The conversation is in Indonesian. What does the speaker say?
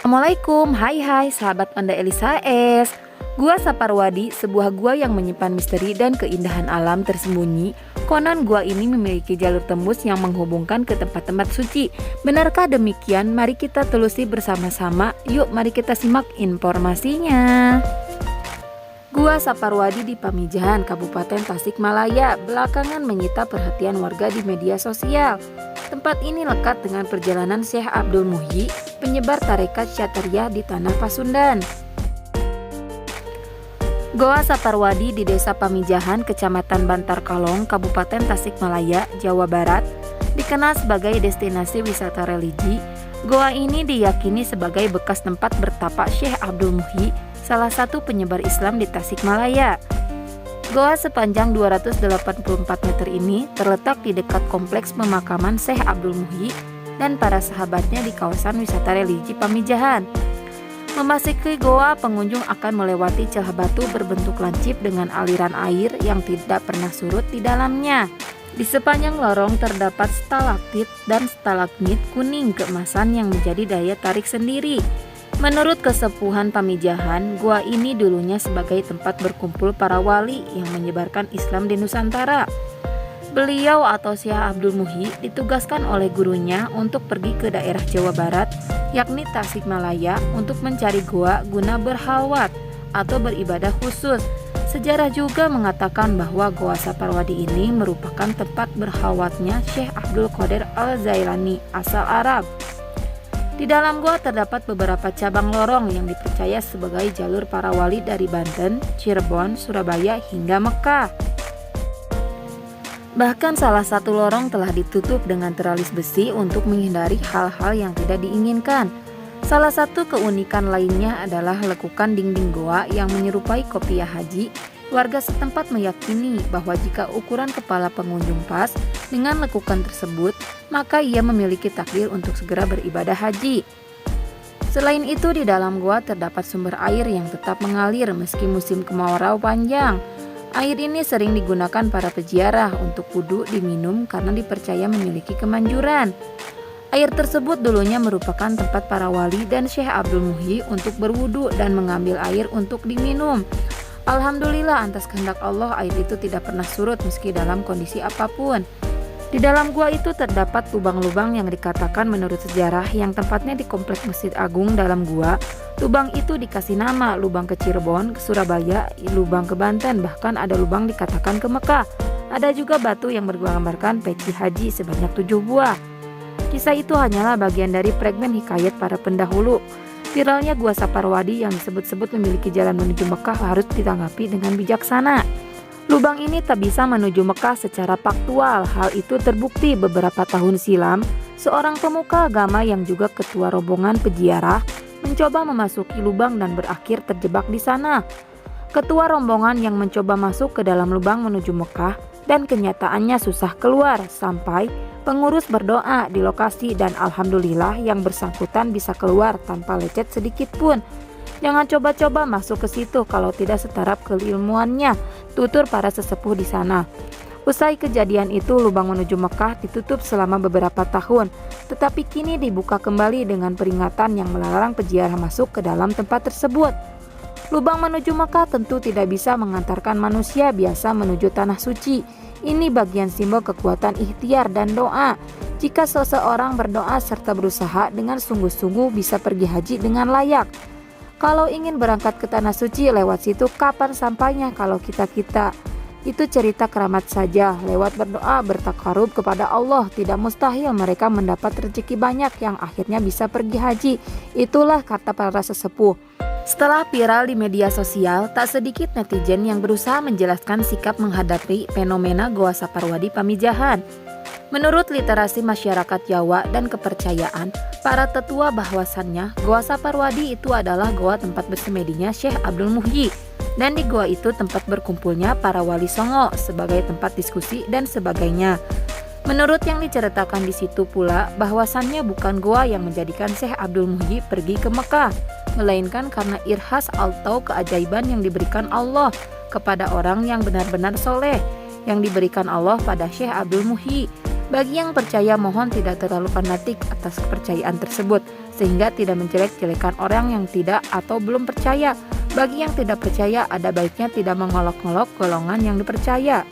Assalamualaikum, hai sahabat Anda Elisa S. Gua Saparwadi, sebuah gua yang menyimpan misteri dan keindahan alam tersembunyi. Konon gua ini memiliki jalur tembus yang menghubungkan ke tempat-tempat suci. Benarkah demikian? Mari kita telusuri bersama-sama. Yuk mari kita simak informasinya. Gua Saparwadi di Pamijahan, Kabupaten Tasikmalaya, belakangan menyita perhatian warga di media sosial. Tempat ini lekat dengan perjalanan Syekh Abdul Muhyi, penyebar tarekat Syatariah di Tanah Pasundan. Goa Saparwadi di Desa Pamijahan, Kecamatan Bantar Kalong, Kabupaten Tasikmalaya, Jawa Barat, dikenal sebagai destinasi wisata religi. Goa ini diyakini sebagai bekas tempat bertapa Syekh Abdul Muhyi, salah satu penyebar Islam di Tasikmalaya. Goa sepanjang 284 meter ini terletak di dekat kompleks pemakaman Syekh Abdul Muhyi dan para sahabatnya di kawasan wisata religi Pamijahan. Memasuki goa, pengunjung akan melewati celah batu berbentuk lancip dengan aliran air yang tidak pernah surut di dalamnya. Di sepanjang lorong terdapat stalaktit dan stalagmit kuning keemasan yang menjadi daya tarik sendiri. Menurut kesepuhan Pamijahan, gua ini dulunya sebagai tempat berkumpul para wali yang menyebarkan Islam di Nusantara. Beliau atau Syekh Abdul Muhyi ditugaskan oleh gurunya untuk pergi ke daerah Jawa Barat, yakni Tasikmalaya, untuk mencari gua guna berhalwat atau beribadah khusus. Sejarah juga mengatakan bahwa Goa Saparwadi ini merupakan tempat berhalwatnya Syekh Abdul Qadir Al-Jailani asal Arab. Di dalam gua terdapat beberapa cabang lorong yang dipercaya sebagai jalur para wali dari Banten, Cirebon, Surabaya hingga Mekah. Bahkan salah satu lorong telah ditutup dengan teralis besi untuk menghindari hal-hal yang tidak diinginkan. Salah satu keunikan lainnya adalah lekukan dinding goa yang menyerupai kopiah haji. Warga setempat meyakini bahwa jika ukuran kepala pengunjung pas dengan lekukan tersebut, maka ia memiliki takdir untuk segera beribadah haji. Selain itu, di dalam gua terdapat sumber air yang tetap mengalir meski musim kemarau panjang. Air ini sering digunakan para peziarah untuk wudhu diminum karena dipercaya memiliki kemanjuran. Air tersebut dulunya merupakan tempat para wali dan Syekh Abdul Muhyi untuk berwudhu dan mengambil air untuk diminum. Alhamdulillah, atas kehendak Allah air itu tidak pernah surut meski dalam kondisi apapun. Di dalam gua itu terdapat lubang-lubang yang dikatakan menurut sejarah yang tempatnya di kompleks Masjid Agung dalam gua. Lubang itu dikasih nama lubang ke Cirebon, ke Surabaya, lubang ke Banten, bahkan ada lubang dikatakan ke Mekah. Ada juga batu yang menggambarkan peci haji sebanyak 7 buah. Kisah itu hanyalah bagian dari fragmen hikayat para pendahulu. Viralnya Gua Saparwadi yang disebut-sebut memiliki jalan menuju Mekah harus ditanggapi dengan bijaksana. Lubang ini tak bisa menuju Mekah secara faktual. Hal itu terbukti beberapa tahun silam, seorang pemuka agama yang juga ketua rombongan peziarah mencoba memasuki lubang dan berakhir terjebak di sana. Ketua rombongan yang mencoba masuk ke dalam lubang menuju Mekah dan kenyataannya susah keluar sampai pengurus berdoa di lokasi dan alhamdulillah yang bersangkutan bisa keluar tanpa lecet sedikit pun. Jangan coba-coba masuk ke situ kalau tidak setaraf keilmuannya, tutur para sesepuh di sana. Usai kejadian itu, lubang menuju Mekah ditutup selama beberapa tahun, tetapi kini dibuka kembali dengan peringatan yang melarang peziarah masuk ke dalam tempat tersebut. Lubang menuju Mekah tentu tidak bisa mengantarkan manusia biasa menuju tanah suci. Ini bagian simbol kekuatan ikhtiar dan doa. Jika seseorang berdoa serta berusaha dengan sungguh-sungguh bisa pergi haji dengan layak. Kalau ingin berangkat ke tanah suci lewat situ, kapan sampainya kalau kita itu cerita keramat saja. Lewat berdoa bertakarub kepada Allah, tidak mustahil mereka mendapat rezeki banyak yang akhirnya bisa pergi haji. Itulah kata para sesepuh. Setelah viral di media sosial, tak sedikit netizen yang berusaha menjelaskan sikap menghadapi fenomena Goa Saparwadi Pamijahan. Menurut literasi masyarakat Jawa dan kepercayaan para tetua bahwasannya Goa Saparwadi itu adalah goa tempat bersemedinya Syekh Abdul Muhyi. Dan di goa itu tempat berkumpulnya para wali songo sebagai tempat diskusi dan sebagainya. Menurut yang diceritakan di situ pula bahwasannya bukan goa yang menjadikan Syekh Abdul Muhyi pergi ke Mekah, melainkan karena irhas atau keajaiban yang diberikan Allah kepada orang yang benar-benar soleh yang diberikan Allah pada Syekh Abdul Muhyi. Bagi yang percaya, mohon tidak terlalu fanatik atas kepercayaan tersebut, sehingga tidak menjelek-jelekan orang yang tidak atau belum percaya. Bagi yang tidak percaya, ada baiknya tidak mengolok-olok golongan yang dipercaya.